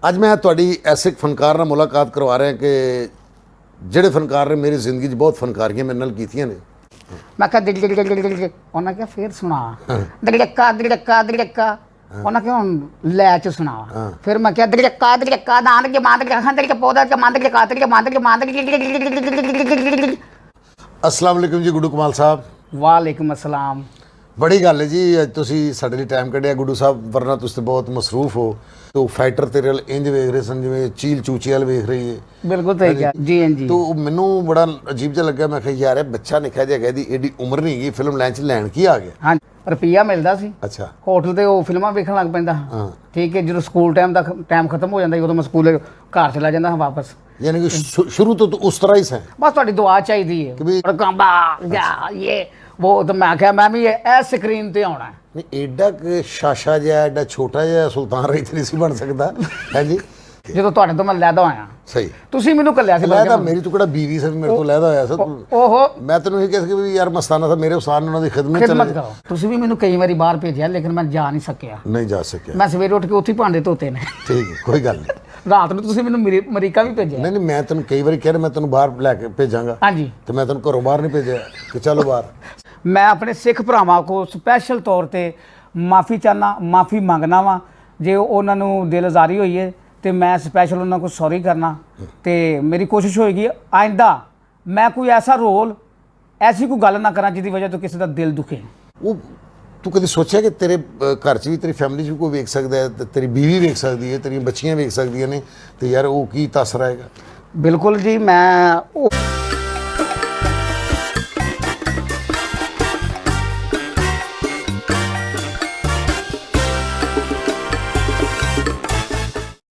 ਅੱਜ ਮੈਂ ਤੁਹਾਡੀ ਐਸੇ ਇੱਕ ਫਨਕਾਰ ਨਾਲ ਮੁਲਾਕਾਤ ਕਰਵਾ ਰਿਹਾ ਕਿ ਜਿਹੜੇ ਫਨਕਾਰ ਨੇ ਮੇਰੀ ਜ਼ਿੰਦਗੀ 'ਚ ਬਹੁਤ ਫਨਕਾਰੀਆਂ ਮੇਰੇ ਨਾਲ ਕੀਤੀਆਂ ਨੇ। ਮੈਂ ਕਿਹਾ ਉਹਨਾਂ ਕਿਹਾ ਫੇਰ ਸੁਣਾ ਦੜੜੱਕਾ ਦੜੜੱਕਾ ਦੜੜੱਕਾ ਉਹਨਾਂ ਕਿਹਾ ਹੁਣ ਲੈ ਚ ਸੁਣਾ ਫਿਰ ਮੈਂ ਕਿਹਾ ਦੜੜੱਕਾ ਦੜੜੱਕਾ ਦਾਨ ਕੇ ਮਾਂਦ ਕੇ ਖਾਂ ਕੇ ਪੌਦਾ ਕੇ ਮਾਂਦ ਕੇ ਕਾਤ ਕੇ ਮਾਂਦ ਕੇ अस्सलाम वालेकुम जी गुड्डू कमाल साहब। वालेकुम अस्सलाम। बड़ी गल है जी अज तुसी साडे लई टाइम कढिया गुड्डू साहब, वरना तुसीं तो बहुत मसरूफ हो। तो फाइटर तेरे वाल इंज वेख रहे सन जिवें चील चूची वाल वेख रही है। बिल्कुल सही कहा जी। हाँ जी। तो मैनू बड़ा अजीब जिहा लग्या, मैं कहा यार ये बच्चा निक्का जिहा कहदी एडी उम्र नहीं गई फिल्म लाइन च लैण की आ गया। हाँ रुपया मिलता सी। अच्छा होटल ते ਉਹ ਫਿਲਮਾਂ ਵੇਖਣ ਲੱਗ ਪੈਂਦਾ। ਠੀਕ ਹੈ ਜਦੋਂ ਸਕੂਲ ਟਾਈਮ ਦਾ ਟਾਈਮ ਖਤਮ ਹੋ ਜਾਂਦਾ ਉਦੋਂ ਮੈਂ ਸਕੂਲ ਘਰ ਚਲਾ ਜਾਂਦਾ ਹਾਂ ਵਾਪਸ। यानी कि शुरू तो उस तरह ही से बस ਤੁਹਾਡੀ ਦੁਆ ਚਾਹੀਦੀ ਹੈ कि भी ਕੰਬਾ या ये वो तो मैं आख्या मैं भी ਇਹ ਸਕਰੀਨ ਤੇ ਆਉਣਾ ਹੈ। नहीं एडा कि शाशा जिहा एडा छोटा जिहा सुल्तान रही नहीं सी बन सकता है जी। ਜਦੋਂ ਤੁਹਾਡੇ ਤੋਂ ਮੈਂ ਲੈਦਾ ਹੋਇਆ सही ਤੁਸੀਂ ਮੈਨੂੰ ਕੱਲਿਆ ਸੀ लैदा मेरी तो किहड़ा बीवी से मेरे को लैदा होया सा। ओहो मैं तेन यही कहा कि भी यार मस्ताना था मेरे उस्ताद ने उन्होंने खिदमत ਖਿਦਮਤ ਕਰੋ। ਤੁਸੀਂ ਵੀ ਮੈਨੂੰ ਕਈ ਵਾਰੀ ਬਾਹਰ ਭੇਜਿਆ ਲੇਕਿਨ ਮੈਂ ਜਾ ਨਹੀਂ ਸਕਿਆ। नहीं जा सकिया। ਮੈਂ ਸਵੇਰੇ ਉੱਠ ਕੇ ਉੱਥੇ ਭਾਂਡੇ ਧੋਤੇ ਨੇ। ठीक है कोई गल नहीं। ਰਾਤ ਨੂੰ ਤੁਸੀਂ ਮੈਨੂੰ ਅਮਰੀਕਾ ਵੀ ਭੇਜਿਆ। नहीं नहीं मैं तेन कई बार कह रहा मैं तेन बाहर लैके भेजांगा। ਹਾਂਜੀ तो मैं तेन घरों बाहर नहीं भेजा कि चलो बाहर। ਮੈਂ ਆਪਣੇ ਸਿੱਖ ਭਰਾਵਾਂ ਕੋ ਸਪੈਸ਼ਲ ਤੌਰ ਤੇ ਮਾਫੀ ਚਾਹਨਾ ਮਾਫੀ ਮੰਗਣਾ ਵਾ ਜੇ ਉਹਨਾਂ ਨੂੰ ਦਿਲ ਆਜ਼ਾਰੀ ਹੋਈ ਹੈ ਤੇ ਮੈਂ ਸਪੈਸ਼ਲ ਉਹਨਾਂ ਕੋ ਸੌਰੀ ਕਰਨਾ ਤੇ ਮੇਰੀ ਕੋਸ਼ਿਸ਼ ਹੋਏਗੀ ਆਇੰਦਾ ਮੈਂ ਕੋਈ ਐਸਾ ਰੋਲ ਐਸੀ ਕੋਈ ਗੱਲ ਨਾ ਕਰਾਂ ਜਿਹਦੀ ਵਜ੍ਹਾ ਤੋਂ ਕਿਸੇ ਦਾ ਦਿਲ ਦੁਖੇ। वो तू कभी सोचा कि तेरे घर च भी तेरी फैमिली च भी कोई वेख सकता है, ते तेरी बीवी वेख सकती है, तेरी बच्चियां वेख सकदियां ने, तो यार वो की तासर आएगा। बिल्कुल जी मैं